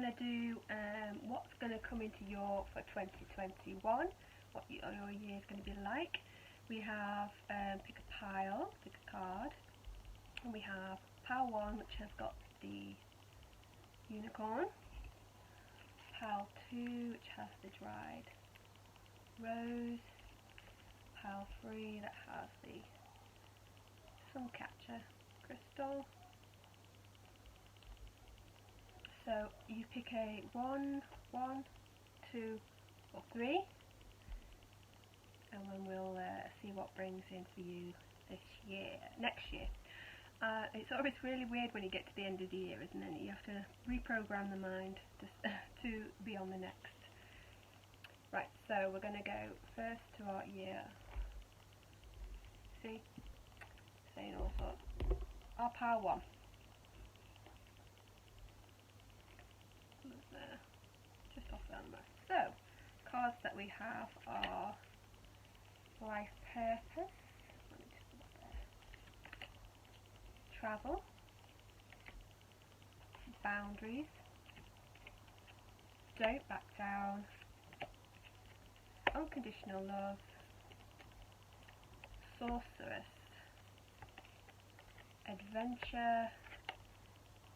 going to do what's going to come into your for 2021, what your year is going to be like. We have pick a pile, pick a card, and we have pile 1, which has got the unicorn, pile 2, which has the dried rose, pile 3 that has the suncatcher crystal. So you pick a 1, 2 or 3, and then we'll see what brings in for you this year, next year. It's always really weird when you get to the end of the year, isn't it? You have to reprogram the mind to be on the next. Right, so we're going to go first to our year. See? Saying all sorts. Our pile 1. There. Just off down the most. So, cards that we have are life purpose. Let me just put that there. Travel. Boundaries. Don't back down. Unconditional love. Sorceress. Adventure.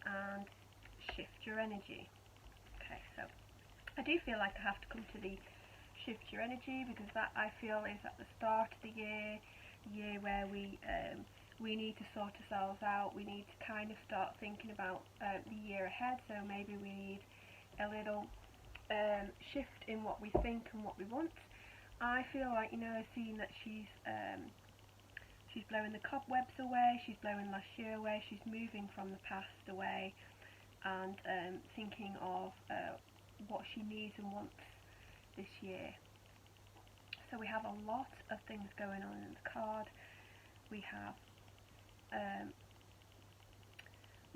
And shift your energy. Okay, so I do feel like I have to come to the shift your energy, because that, I feel, is at the start of the year where we need to sort ourselves out. We need to kind of start thinking about the year ahead. So maybe we need a little shift in what we think and what we want. I feel like, you know, seeing that she's blowing the cobwebs away, she's blowing last year away, she's moving from the past away, and thinking of what she needs and wants this year. So we have a lot of things going on in the card. We have a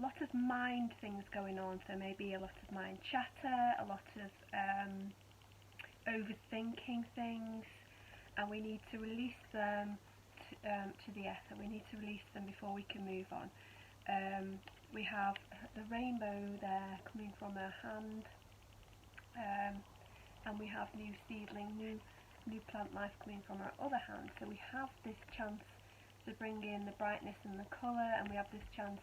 lot of mind things going on, so maybe a lot of mind chatter, a lot of overthinking things, and we need to release them to the ether. We need to release them before we can move on. We have the rainbow there coming from her hand, and we have new seedling, new plant life coming from her other hand. So we have this chance to bring in the brightness and the colour, and we have this chance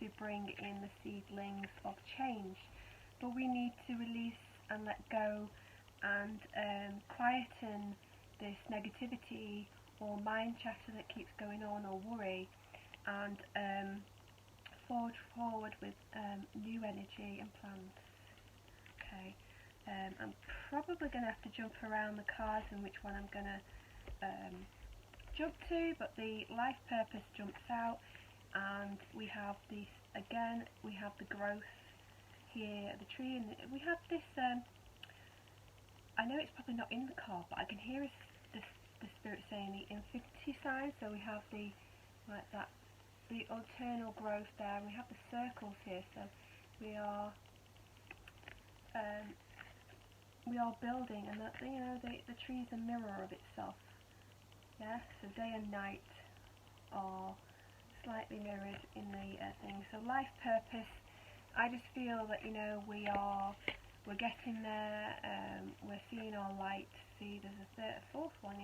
to bring in the seedlings of change. But we need to release and let go and quieten this negativity or mind chatter that keeps going on, or worry, and forge forward with new energy and plans. Okay, I'm probably going to have to jump around the cards and which one I'm going to jump to, but the life purpose jumps out, and we have this again. We have the growth here, the tree, and we have this. I know it's probably not in the card, but I can hear the spirit saying the infinity sign. So we have the like that, the eternal growth there. We have the circles here, so we are building, and that, you know, the tree is a mirror of itself. Yeah, so day and night are slightly mirrored in the thing. So life purpose, I just feel that, you know, we're getting there. We're seeing our light. See, there's a fourth one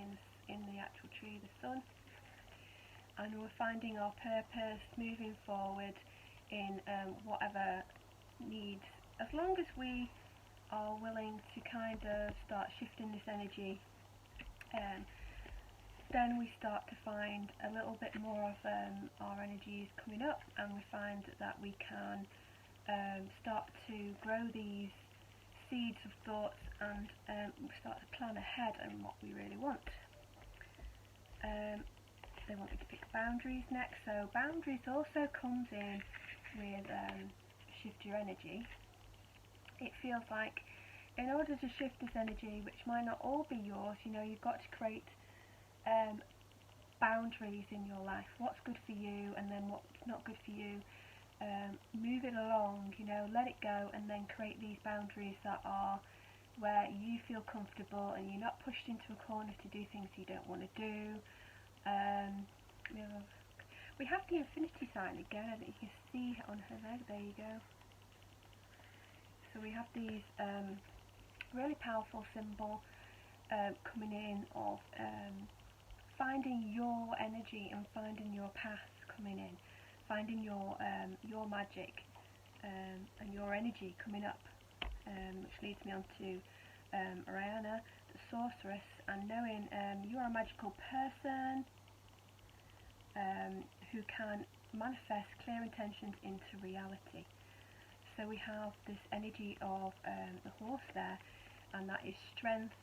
in the actual tree, the sun, and we're finding our purpose, moving forward in whatever needs, as long as we are willing to kind of start shifting this energy. Then we start to find a little bit more of our energies coming up, and we find that we can start to grow these seeds of thoughts and start to plan ahead on what we really want. They want me to pick boundaries next, so boundaries also comes in with shift your energy. It feels like in order to shift this energy, which might not all be yours, you know, you've got to create boundaries in your life. What's good for you, and then what's not good for you. Move it along, you know, let it go, and then create these boundaries that are where you feel comfortable and you're not pushed into a corner to do things you don't want to do. We have the infinity sign again that you can see on her leg. There you go. So we have these really powerful symbol coming in of finding your energy and finding your path coming in, finding your magic and your energy coming up, which leads me on to Ariana, the sorceress, and knowing you are a magical person who can manifest clear intentions into reality. So we have this energy of the horse there, and that is strength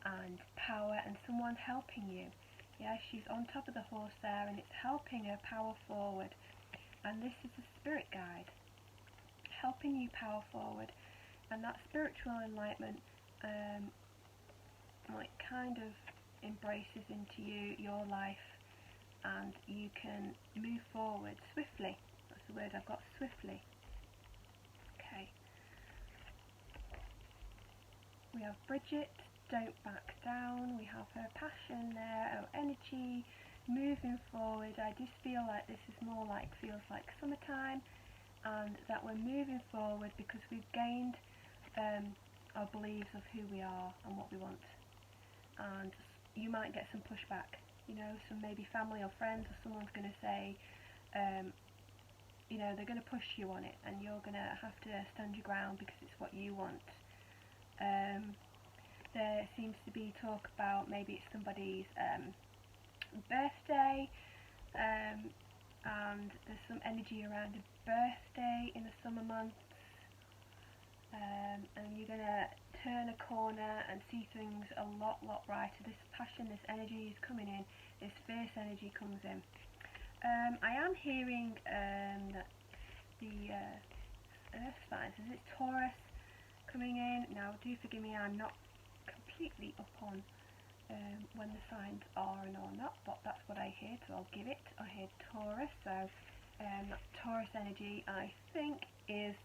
and power and someone helping you. Yeah, she's on top of the horse there and it's helping her power forward. And this is a spirit guide helping you power forward. And that spiritual enlightenment like kind of embraces into you, your life, and you can move forward swiftly. That's the word I've got, swiftly. Okay. We have Bridget, don't back down. We have her passion there, her energy, moving forward. I just feel like this is more like, feels like summertime, and that we're moving forward because we've gained our beliefs of who we are and what we want. And you might get some pushback, you know, some maybe family or friends or someone's going to say, you know, they're going to push you on it and you're going to have to stand your ground because it's what you want. There seems to be talk about maybe it's somebody's birthday, and there's some energy around a birthday in the summer months, and you're going to turn a corner and see things a lot brighter. This passion, this energy is coming in, this fierce energy comes in. I am hearing that the earth signs, is it Taurus coming in? Now do forgive me, I'm not completely up on when the signs are and are not, but that's what I hear, so I'll give it. I hear Taurus, so Taurus energy I think is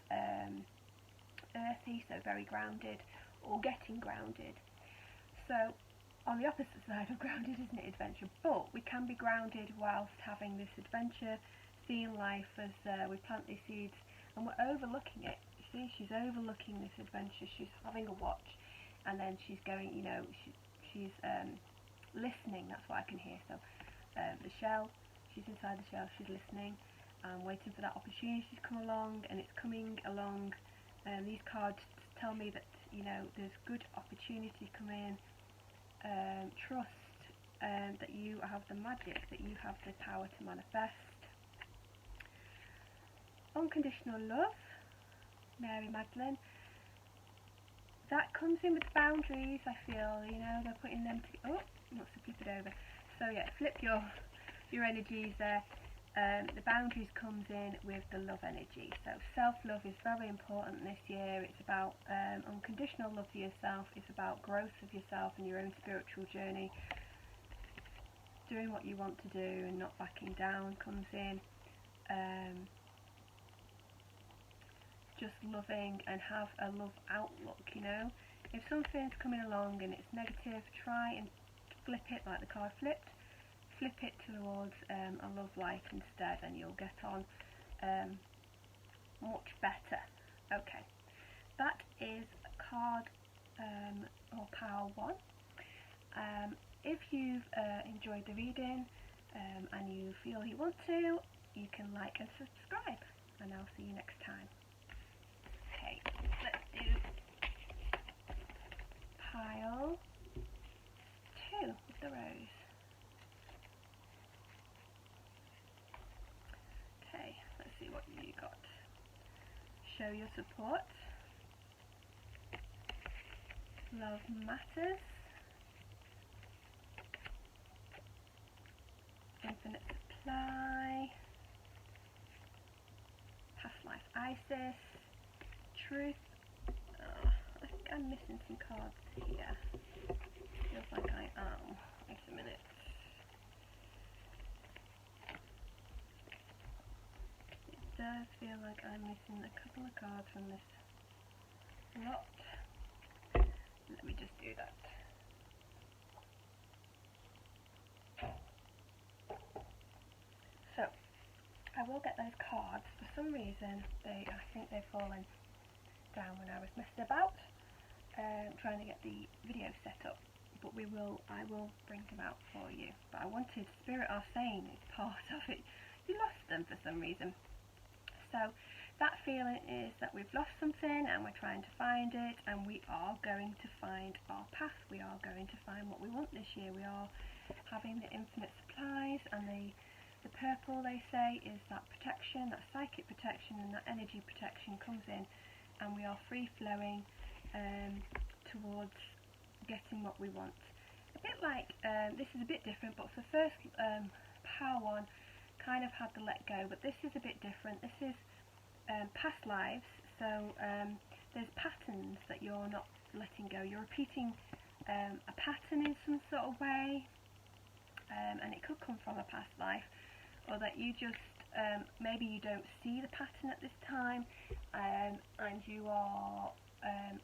earthy, so very grounded or getting grounded. So on the opposite side of grounded, isn't it, adventure? But we can be grounded whilst having this adventure, seeing life as we plant these seeds, and we're overlooking it. You see, she's overlooking this adventure. She's having a watch, and then she's going, you know, she's listening. That's what I can hear. So the shell, she's inside the shell. She's listening and waiting for that opportunity to come along, and it's coming along. These cards tell me that, you know, there's good opportunity coming. Trust that you have the magic, that you have the power to manifest. Unconditional love, Mary Magdalene. That comes in with boundaries, I feel, you know, they're putting them to, oh, wants to flip it over. So yeah, flip your energies there. The boundaries comes in with the love energy. So self-love is very important this year. It's about unconditional love for yourself. It's about growth of yourself and your own spiritual journey. Doing what you want to do and not backing down comes in. Just loving and have a love outlook, you know. If something's coming along and it's negative, try and flip it like the card flipped. Flip it towards a love light instead, and you'll get on much better. Okay, that is card or power 1. If you've enjoyed the reading and you feel you want to, you can like and subscribe, and I'll see you next time. Okay, let's do pile 2 with the rose. Okay, let's see what you got. Show your support. Love matters. Infinite supply. Past life Isis. Truth. Oh, I think I'm missing some cards here. Feels like I am. Wait a minute. It does feel like I'm missing a couple of cards from this lot. Let me just do that. I will get those cards. For some reason, I think they've fallen down when I was messing about, trying to get the video set up. But I will bring them out for you. But I wanted, Spirit are saying it's part of it. You lost them for some reason. So that feeling is that we've lost something and we're trying to find it, and we are going to find our path. We are going to find what we want this year. We are having the infinite supplies, and the purple, they say, is that protection, that psychic protection, and that energy protection comes in, and we are free flowing towards getting what we want. A bit like, this is a bit different, but the first power one kind of had the let go, but this is a bit different. This is past lives, so there's patterns that you're not letting go. You're repeating a pattern in some sort of way, and it could come from a past life, or that you just maybe you don't see the pattern at this time, and you are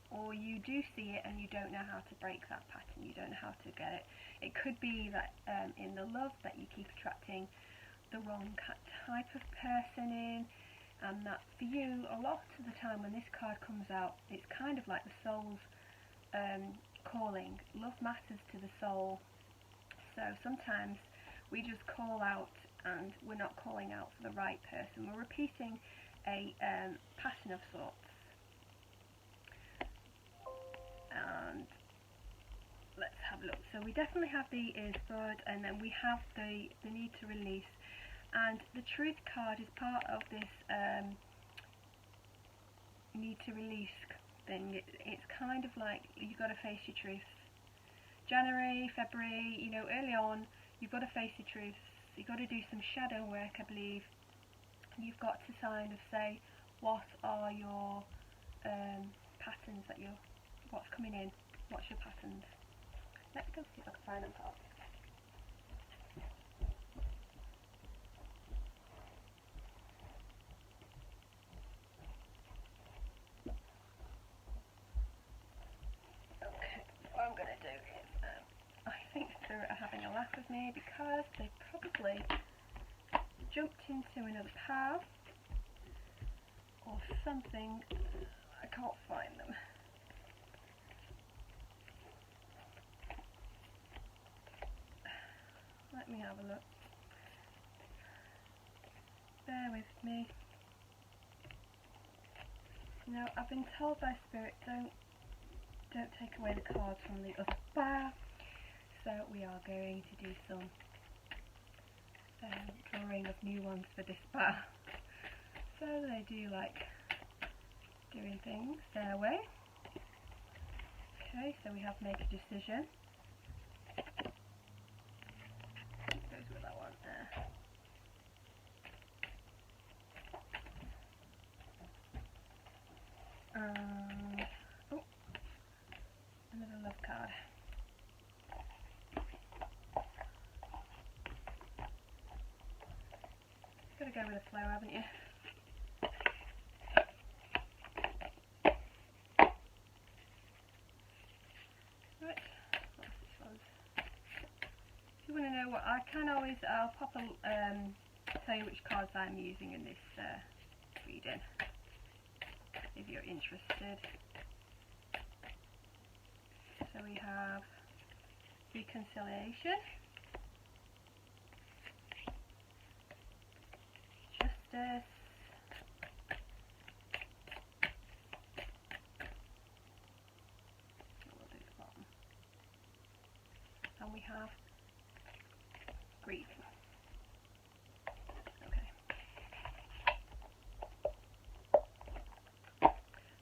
or you do see it and you don't know how to break that pattern, you don't know how to get it. It could be that in the love that you keep attracting the wrong type of person in, and that for you, a lot of the time when this card comes out, it's kind of like the soul's calling. Love matters to the soul, so sometimes we just call out and we're not calling out for the right person. We're repeating a pattern of sorts. And let's have a look. So we definitely have the is good, and then we have the need to release, and the truth card is part of this need to release thing. It's kind of like you've got to face your truth. January, February, you know, early on, you've got to face your truth. You've got to do some shadow work, I believe. You've got to kind of say, what are your patterns that what's coming in, what's your patterns. Let me go see if I can find them cards. Okay, what I'm going to do is, I think Spirit are having a laugh with me because they probably jumped into another path or something. I can't find them. Let me have a look. Bear with me. Now, I've been told by Spirit, don't take away the cards from the other bar. So we are going to do some drawing of new ones for this bar. So they do like doing things their way. Okay, so we have make a decision. Goes with that one there. Oh, another love card. Gotta go with the flow, haven't you? Right, what's this one? If you want to know what, I'll pop tell you which cards I'm using in this reading, if you're interested. So we have reconciliation, justice, we'll do the bottom, and we have grief.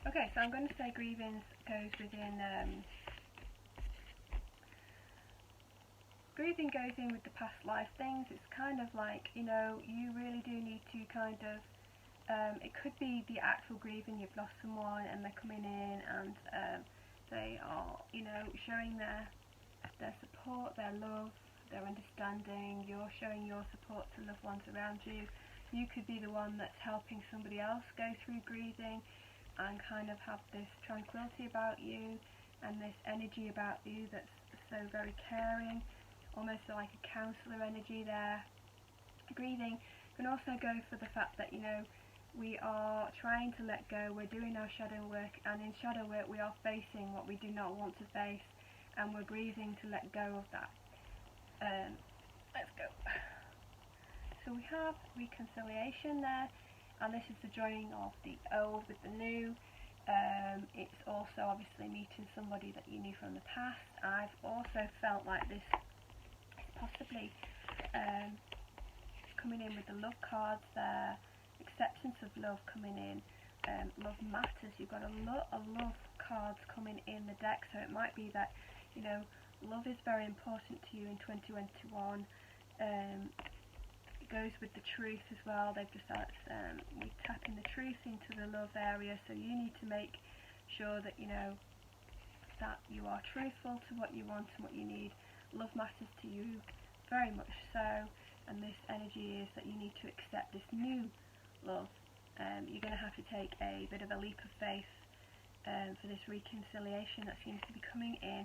Okay, so I'm going to say grievance goes within, grieving goes in with the past life things. It's kind of like, you know, you really do need to kind of, it could be the actual grieving, you've lost someone and they're coming in and they are, you know, showing their support, their love, their understanding. You're showing your support to loved ones around you. You could be the one that's helping somebody else go through grieving, and kind of have this tranquility about you and this energy about you that's so very caring, almost like a counsellor energy there. Grieving can also go for the fact that, you know, we are trying to let go, we're doing our shadow work, and in shadow work we are facing what we do not want to face, and we're grieving to let go of that. Let's go. So we have reconciliation there, and this is the joining of the old with the new. It's also obviously meeting somebody that you knew from the past. I've also felt like this is possibly coming in with the love cards there, acceptance of love coming in, love matters. You've got a lot of love cards coming in the deck, so it might be that, you know, love is very important to you in 2021. It goes with the truth as well. They've just we're tapping the truth into the love area, so you need to make sure that, you know, that you are truthful to what you want and what you need. Love matters to you very much so, and this energy is that you need to accept this new love. You're going to have to take a bit of a leap of faith for this reconciliation that seems to be coming in,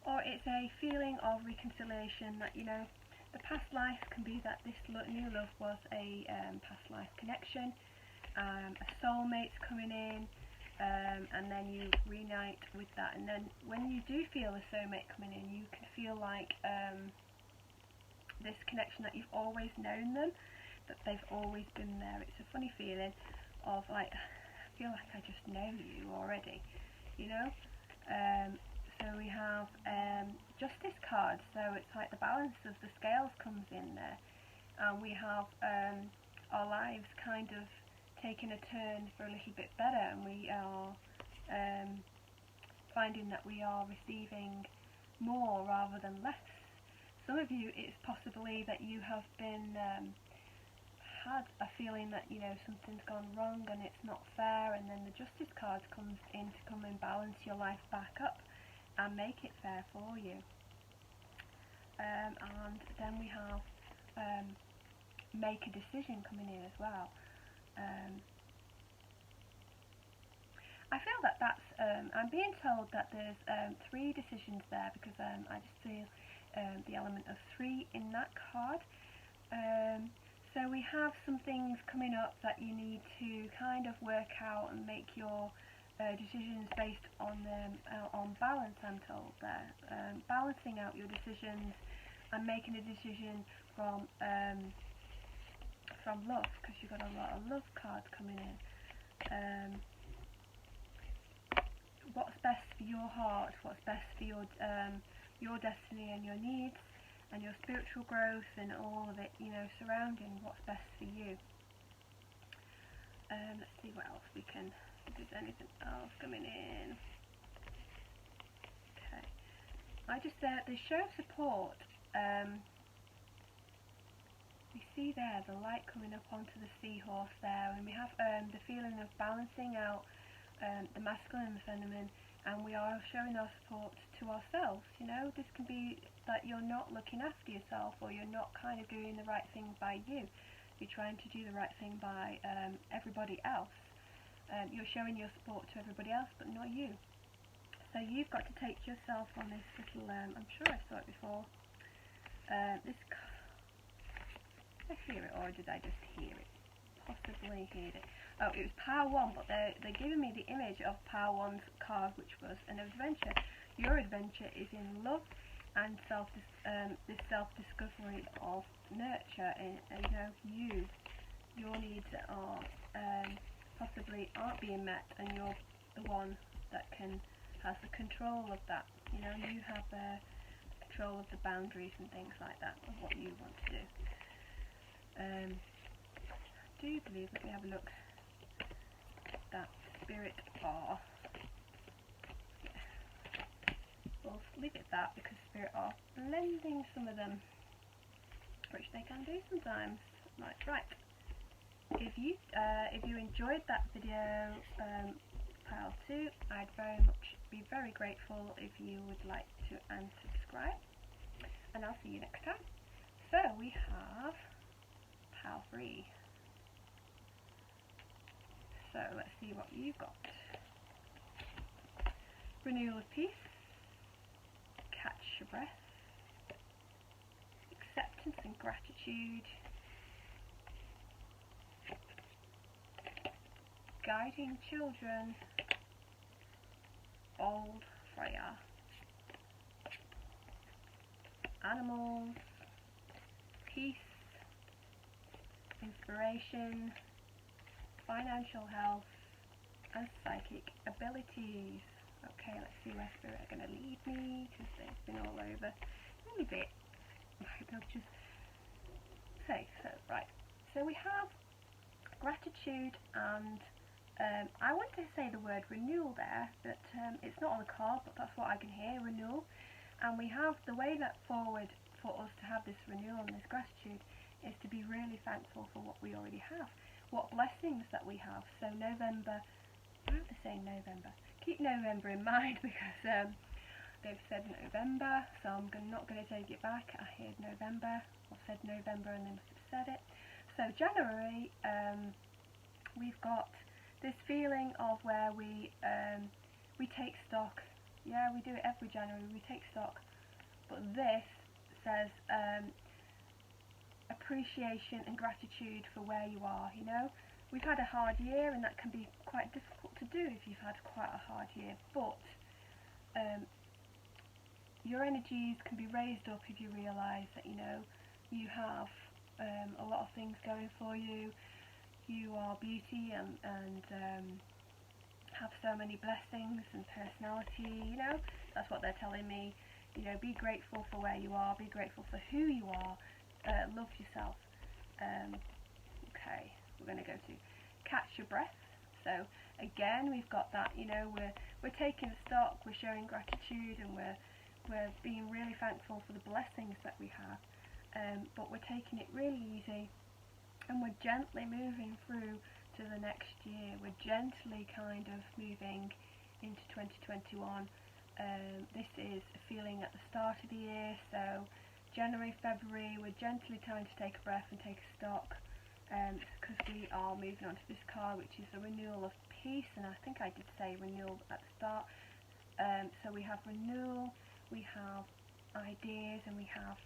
or it's a feeling of reconciliation that, you know, the past life can be that this new love was a past life connection, a soulmate's coming in, and then you reunite with that, and then when you do feel a soulmate coming in, you can feel like this connection that you've always known them, that they've always been there. It's a funny feeling of like, I feel like I just know you already, you know. So we have Justice card, so it's like the balance of the scales comes in there, and we have our lives kind of taking a turn for a little bit better, and we are finding that we are receiving more rather than less. Some of you, it's possibly that you have been had a feeling that, you know, something's gone wrong and it's not fair, and then the Justice card comes in to come and balance your life back up and make it fair for you. And then we have make a decision coming in as well. I feel that that's, I'm being told that there's 3 decisions there, because I just feel the element of 3 in that card. So we have some things coming up that you need to kind of work out and make your decisions based on balance, I'm told there. Balancing out your decisions and making a decision from love, because you've got a lot of love cards coming in. What's best for your heart, what's best for your destiny and your needs and your spiritual growth and all of it, you know, surrounding what's best for you. Let's see what else we can, if there's anything else coming in. Okay, I just, the show of support, we see there the light coming up onto the seahorse there, and we have the feeling of balancing out the masculine and the feminine, and we are showing our support to ourselves. You know, this can be that you're not looking after yourself, or you're not kind of doing the right thing by you. You're trying to do the right thing by everybody else. You're showing your support to everybody else, but not you. So you've got to take yourself on this little, I'm sure I saw it before. Did I hear it, or did I just hear it? Possibly heard it. Oh, it was Power 1, but they're giving me the image of Power 1's card, which was an adventure. Your adventure is in love and this self-discovery of nurture, and you know, your needs are possibly aren't being met, and you're the one that has the control of that. You know, you have the control of the boundaries and things like that of what you want to do. I do believe, let me have a look, that spirit are, we'll leave it at that, because spirit are blending some of them, which they can do sometimes. Right. If you enjoyed that video, pile 2, I'd be very grateful if you would like to unsubscribe, and I'll see you next time. So we have pile 3. So let's see what you got. Renewal of peace, catch your breath, acceptance and gratitude, guiding children, old Freya, animals, peace, inspiration, financial health, and psychic abilities. Okay, let's see where Spirit are going to lead me, because they've been all over a bit. Right, they'll just say, right, so we have gratitude and I want to say the word renewal there, but it's not on the card, but that's what I can hear, renewal. And we have the way that forward for us to have this renewal and this gratitude is to be really thankful for what we already have, what blessings that we have. So November, I have to say November, keep November in mind, because they've said November, so I'm not going to take it back. I heard November, or said November, and they must have said it. So January, we've got this feeling of where we take stock. Yeah, we do it every January, we take stock. But this says appreciation and gratitude for where you are, you know. We've had a hard year, and that can be quite difficult to do if you've had quite a hard year, but your energies can be raised up if you realise that, you know, you have a lot of things going for you. You are beauty and have so many blessings and personality, you know. That's what they're telling me. You know, be grateful for where you are, be grateful for who you are, love yourself. Okay, we're going to go to catch your breath. So again, we've got that, you know, we're taking stock, we're showing gratitude, and we're being really thankful for the blessings that we have, but we're taking it really easy, and we're gently moving through to the next year. We're gently kind of moving into 2021. This is a feeling at the start of the year, so January, February, we're gently trying to take a breath and take a stock, because we are moving on to this card, which is a renewal of peace, and I think I did say renewal at the start. So we have renewal, we have ideas, and we have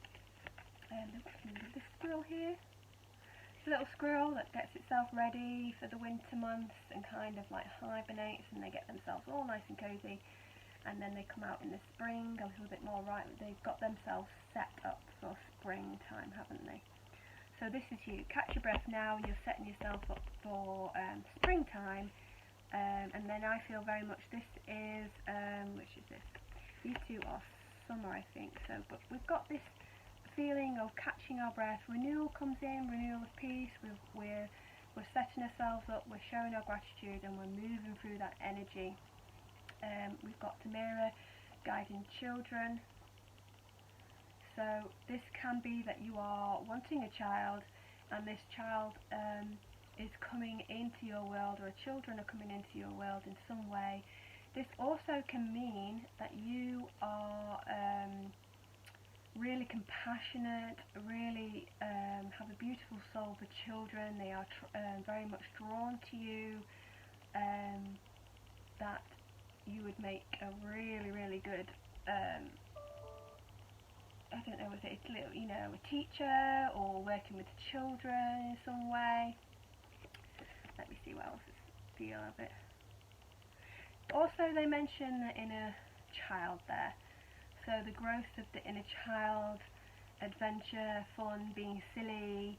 this squirrel here. It's a little squirrel that gets itself ready for the winter months and kind of like hibernates, and they get themselves all nice and cozy, and then they come out in the spring a little bit more right. They've got themselves set up for springtime, haven't they? So this is you. Catch your breath now. You're setting yourself up for springtime, and then I feel very much this is which is this? These two are summer, I think. So, but we've got this feeling of catching our breath. Renewal comes in, renewal of peace. We're setting ourselves up, we're showing our gratitude, and we're moving through that energy. We've got Tamara, guiding children. So this can be that you are wanting a child, and this child is coming into your world, or children are coming into your world in some way. This also can mean that you are really compassionate, really have a beautiful soul for children. They are very much drawn to you, that you would make a really, really good, I don't know, was it a little, you know, a teacher or working with children in some way. Let me see what else is feel of it. Also, they mention the inner child there. So the growth of the inner child, adventure, fun, being silly.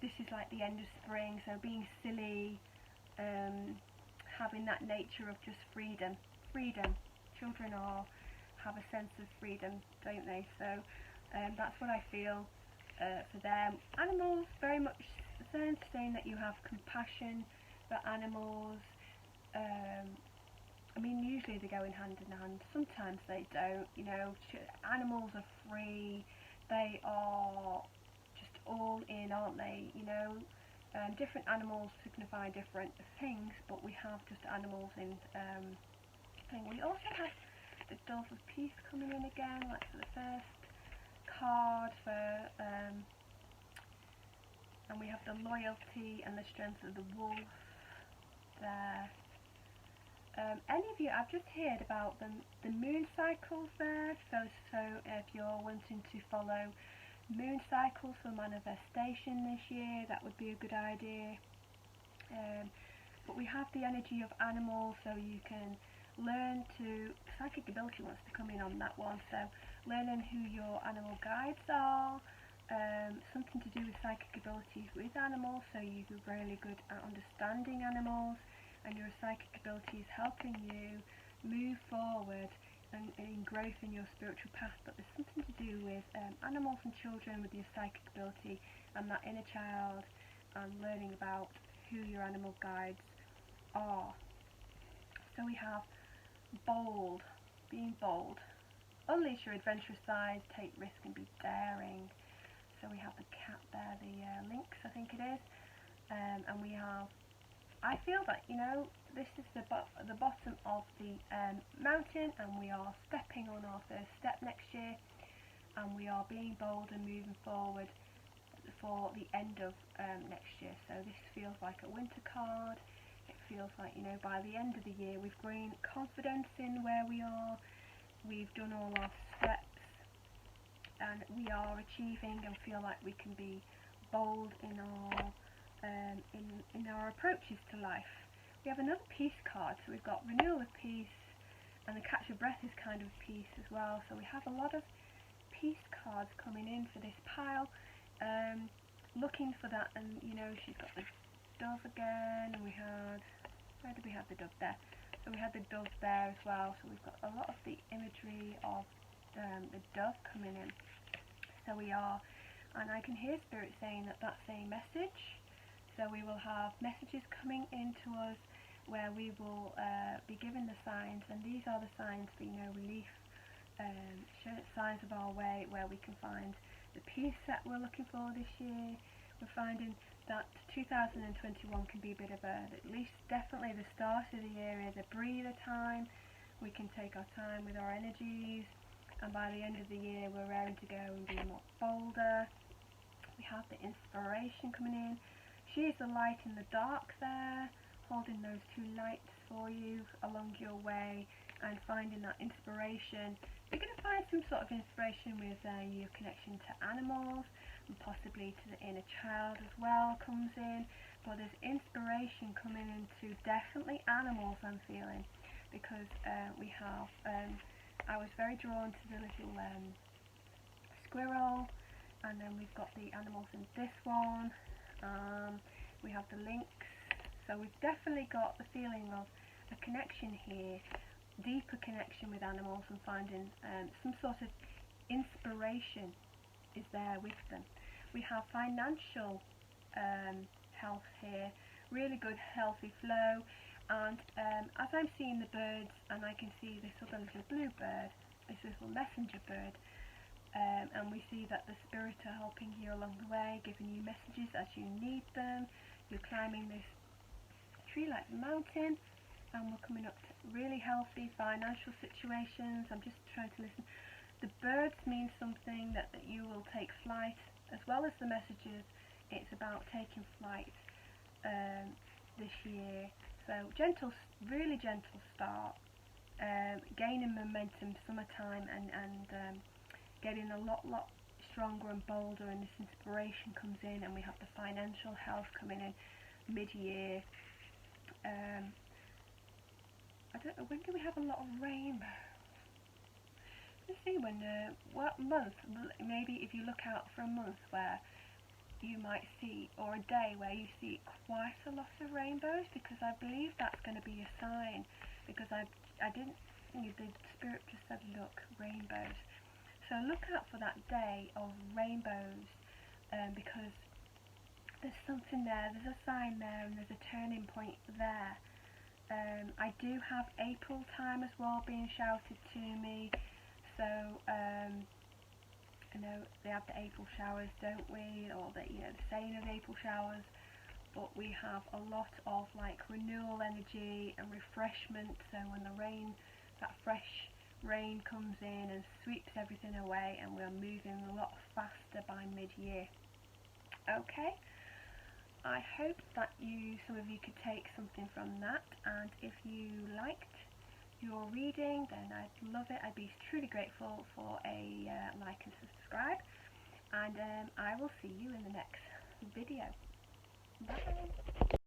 This is like the end of spring, so being silly, having that nature of just freedom. Children have a sense of freedom, don't they? So that's what I feel for them. Animals, very much saying that you have compassion for animals. I mean, usually they go in hand. Sometimes they don't, you know. Animals are free. They are just all in, aren't they? You know, different animals signify different things, but we have just animals in thing. We also have the Dove of Peace coming in again, like for the first card for, and we have the loyalty and the strength of the wolf there. Any of you, I've just heard about the moon cycles there, so if you're wanting to follow moon cycles for manifestation this year, that would be a good idea. but we have the energy of animals, so you can learn to, psychic ability wants to come in on that one, so learning who your animal guides are, something to do with psychic abilities with animals, so you're really good at understanding animals, and your psychic ability is helping you move forward and in growth in your spiritual path. But there's something to do with animals and children with your psychic ability and that inner child, and learning about who your animal guides are. So we have bold, being bold, unleash your adventurous sides, take risk and be daring. So we have the cat there, the lynx I think it is, and we have, I feel that, you know, this is the bottom of the mountain, and we are stepping on our first step next year, and we are being bold and moving forward for the end of next year. So this feels like a winter card. It feels like, you know, by the end of the year we've gained confidence in where we are, we've done all our steps, and we are achieving and feel like we can be bold in our in our approaches to life. We have another peace card, so we've got renewal of peace, and the catch your breath is kind of peace as well. So we have a lot of peace cards coming in for this pile, looking for that. And you know, she's got the dove again, and we had, where did we have the dove there? So we had the dove there as well, so we've got a lot of the imagery of the dove coming in. So we are, and I can hear Spirit saying that that's a message. So we will have messages coming into us where we will be given the signs, and these are the signs for, you know, relief, signs of our way, where we can find the peace that we're looking for this year. We're finding that 2021 can be a bit of a, at least definitely the start of the year is a breather time. We can take our time with our energies, and by the end of the year we're raring to go and be more bolder. We have the inspiration coming in. She is the light in the dark there, holding those two lights for you along your way, and finding that inspiration. You're going to find some sort of inspiration with your connection to animals, and possibly to the inner child as well comes in, but there's inspiration coming into definitely animals, I'm feeling, because we have, I was very drawn to the little squirrel, and then we've got the animals in this one. We have the lynx, so we've definitely got the feeling of a connection here, deeper connection with animals, and finding some sort of inspiration is there with them. We have financial health here, really good healthy flow, and as I'm seeing the birds, and I can see this other little blue bird, this little messenger bird, and we see that the spirits are helping you along the way, giving you messages as you need them. You're climbing this tree like the mountain, and we're coming up to really healthy financial situations. I'm just trying to listen. The birds mean something that you will take flight, as well as the messages. It's about taking flight this year. So gentle, really gentle start, gaining momentum, summertime, and getting a lot stronger and bolder, and this inspiration comes in, and we have the financial health coming in mid-year. I don't know, when do we have a lot of rainbow? Let's see when, what month, maybe if you look out for a month where you might see, or a day where you see quite a lot of rainbows, because I believe that's going to be a sign, because I didn't, the spirit just said look, rainbows. So look out for that day of rainbows, because there's something there, there's a sign there, and there's a turning point there. I do have April time as well being shouted to me, so you know, they have the April showers, don't we, or the, you know, the saying of April showers, but we have a lot of like renewal energy and refreshment. So when the rain, that fresh rain comes in and sweeps everything away, and we're moving a lot faster by mid-year. Okay, I hope that some of you could take something from that, and if you liked your reading, then I'd love it. I'd be truly grateful for a like and subscribe, and I will see you in the next video. Bye.